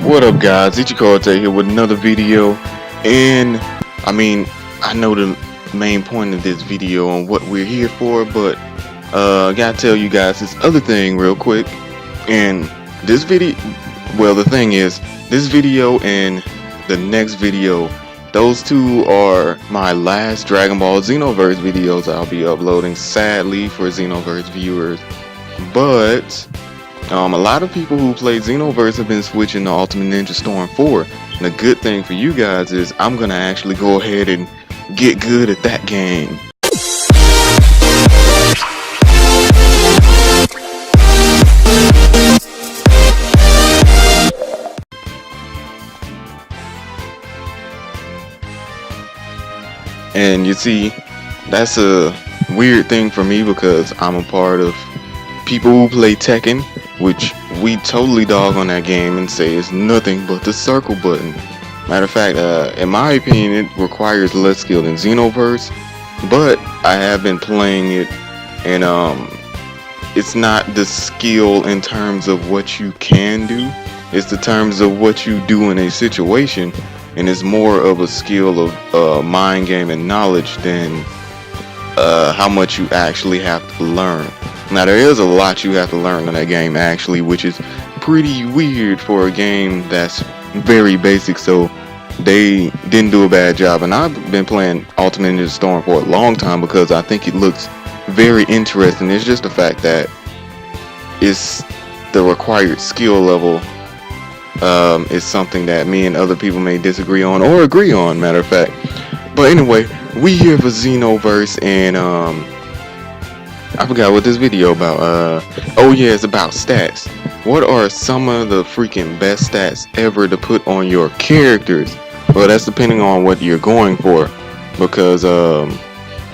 What up, guys? Ichikote here with another video, and I know the main point of this video on what we're here for, but I gotta tell you guys this other thing real quick. And this video, well, the thing is, this video and the next video, those two are my last Dragon Ball Xenoverse videos I'll be uploading, sadly, for Xenoverse viewers. But a lot of people who play Xenoverse have been switching to Ultimate Ninja Storm 4. And the good thing for you guys is I'm gonna actually go ahead and get good at that game. And you see, that's a weird thing for me because I'm a part of people who play Tekken, which we totally dog on that game and say it's nothing but the circle button. Matter of fact, in my opinion, it requires less skill than Xenoverse, but I have been playing it, and it's not the skill in terms of what you can do, it's the terms of what you do in a situation, and it's more of a skill of mind game and knowledge than how much you actually have to learn. Now, there is a lot you have to learn in that game, actually, which is pretty weird for a game that's very basic, so they didn't do a bad job. And I've been playing Ultimate Ninja Storm for a long time because I think it looks very interesting. It's just the fact that it's the required skill level is something that me and other people may disagree on or agree on, matter of fact. But anyway, we here for Xenoverse, and I forgot what this video about. Oh yeah, it's about stats. What are some of the freaking best stats ever to put on your characters? Well, that's depending on what you're going for, because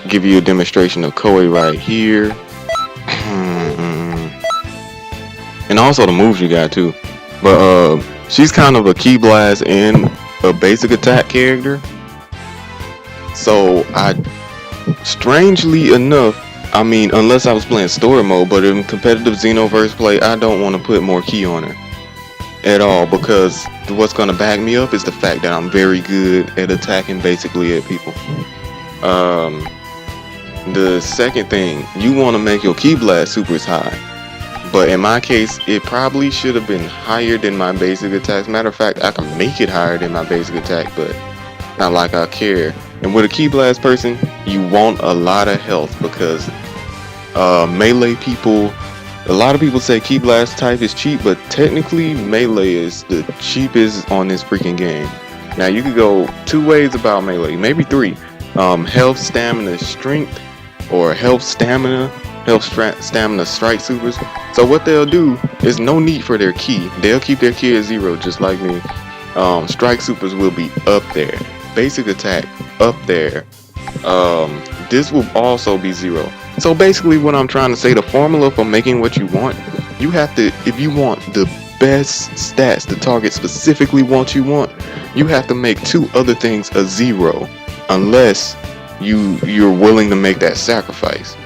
give you a demonstration of Koei right here, and also the moves you got too. But she's kind of a key blast and a basic attack character. So strangely enough, unless I was playing story mode, but in competitive Xenoverse play, I don't want to put more key on her at all, because what's going to back me up is the fact that I'm very good at attacking basically at people. The second thing, you want to make your key blast supers high, but in my case, it probably should have been higher than my basic attacks. Matter of fact, I can make it higher than my basic attack, but not like I care. And with a key blast person, you want a lot of health, because melee people, a lot of people say key blast type is cheap, but technically melee is the cheapest on this freaking game. Now, you could go two ways about melee, maybe three: health, stamina, strength, or health, stamina, strike supers. So what they'll do is no need for their key. They'll keep their key at 0, just like me. Strike supers will be up there. Basic attack up there. This will also be 0. So basically, what I'm trying to say, the formula for making what you want, you have to, if you want the best stats to target specifically what you want, you have to make two other things a 0, unless you're willing to make that sacrifice.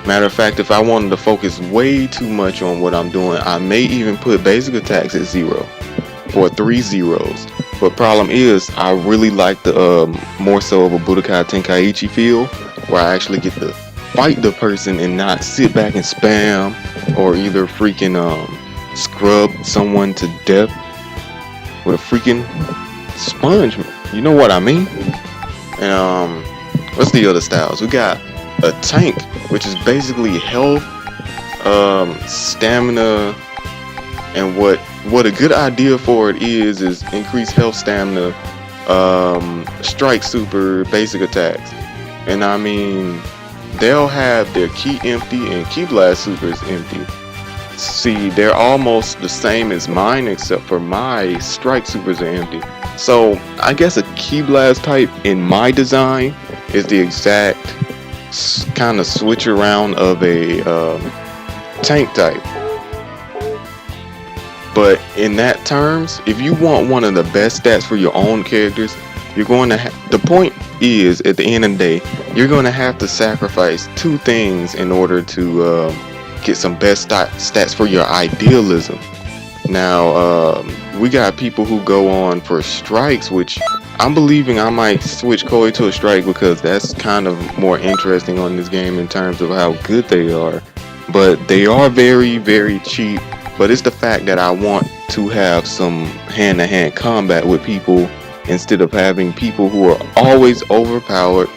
Matter of fact, if I wanted to focus way too much on what I'm doing, I may even put basic attacks at 0 for 3 zeros. But problem is, I really like the more so of a Budokai Tenkaichi feel, where I actually get to fight the person and not sit back and spam, or either freaking scrub someone to death with a freaking sponge. You know what I mean? And what's the other styles? We got a tank, which is basically health, stamina, and what a good idea for it is increase health, stamina, strike super, basic attacks. And they'll have their key empty and key blast supers empty. See, they're almost the same as mine, except for my strike supers are empty. So I guess a key blast type in my design is the exact kind of switch around of a tank type. But in that terms, if you want one of the best stats for your own characters, you're going to the point is, at the end of the day, you're going to have to sacrifice two things in order to get some best stats for your idealism. Now, we got people who go on for strikes, which I'm believing I might switch Koi to a strike because that's kind of more interesting on this game in terms of how good they are. But they are very, very cheap. But it's the fact that I want to have some hand-to-hand combat with people instead of having people who are always overpowered,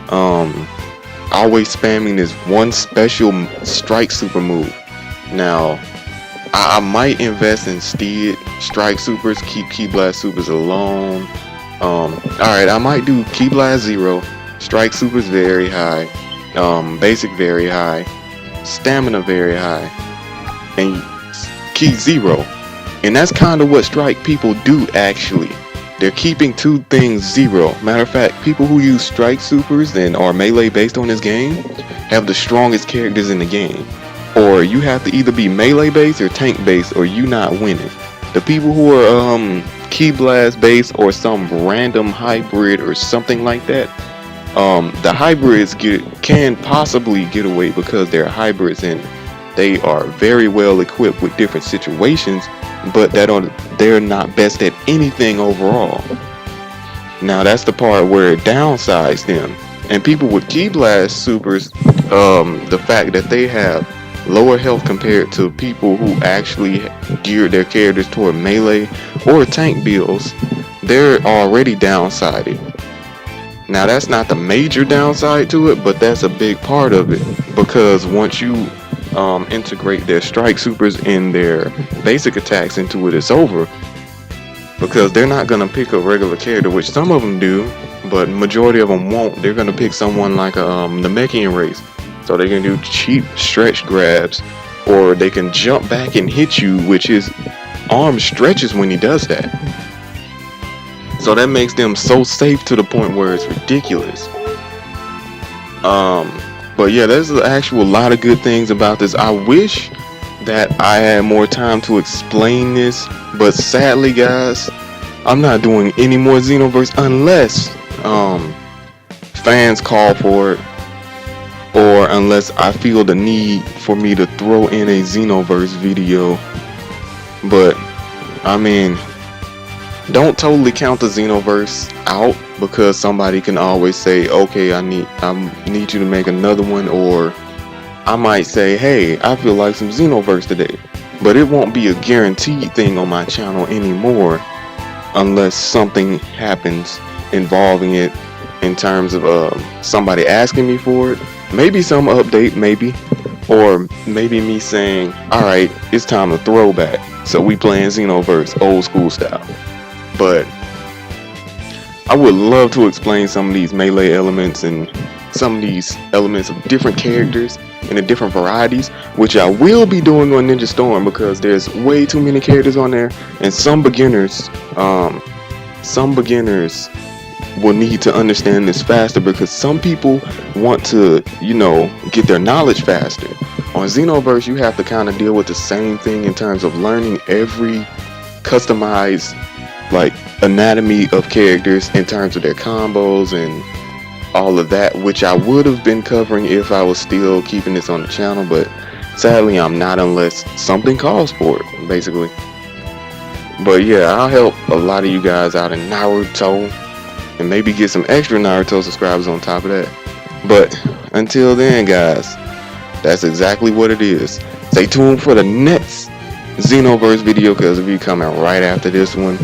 always spamming this one special strike super move. Now, I might invest in Steed Strike Supers, keep Key Blast Supers alone. Alright, I might do Key Blast 0, Strike Supers very high, Basic very high, Stamina very high, and Key 0. And that's kind of what Strike people do actually. They're keeping two things 0. Matter of fact, people who use Strike Supers and are melee based on this game have the strongest characters in the game. Or you have to either be melee based or tank based or you not winning. The people who are Key Blast based or some random hybrid or something like that, the hybrids can possibly get away because they're hybrids and they are very well equipped with different situations, but they're not best at anything overall. Now that's the part where it downsides them. And people with Key Blast Supers, the fact that they have lower health compared to people who actually geared their characters toward melee or tank builds, they're already downsided. Now that's not the major downside to it, but that's a big part of it, because once you integrate their strike supers and their basic attacks into it, it's over, because they're not going to pick a regular character, which some of them do, but majority of them won't. They're going to pick someone like the Namekian race. So they can do cheap stretch grabs, or they can jump back and hit you, which his arm stretches when he does that. So that makes them so safe to the point where it's ridiculous. But yeah, there's an actual lot of good things about this. I wish that I had more time to explain this, but sadly guys, I'm not doing any more Xenoverse unless fans call for it, or unless I feel the need for me to throw in a Xenoverse video. But I mean, don't totally count the Xenoverse out, because somebody can always say, okay, I need you to make another one, or I might say, hey, I feel like some Xenoverse today. But it won't be a guaranteed thing on my channel anymore unless something happens involving it in terms of somebody asking me for it. Maybe some update, maybe, or maybe me saying, alright, it's time to throw back, so we playing Xenoverse old school style. But I would love to explain some of these melee elements and some of these elements of different characters and the different varieties, which I will be doing on Ninja Storm, because there's way too many characters on there, and some beginners will need to understand this faster, because some people want to, get their knowledge faster. On Xenoverse, you have to kind of deal with the same thing in terms of learning every customized anatomy of characters in terms of their combos and all of that, which I would have been covering if I was still keeping this on the channel, but sadly I'm not, unless something calls for it, basically. But yeah, I'll help a lot of you guys out in Naruto, and maybe get some extra Naruto subscribers on top of that. But until then guys, that's exactly what it is. Stay tuned for the next Xenoverse video, because it'll be coming right after this one.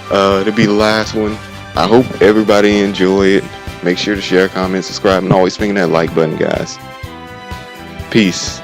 It'll be the last one. I hope everybody enjoy it. Make sure to share, comment, subscribe, and always swing that like button guys. Peace.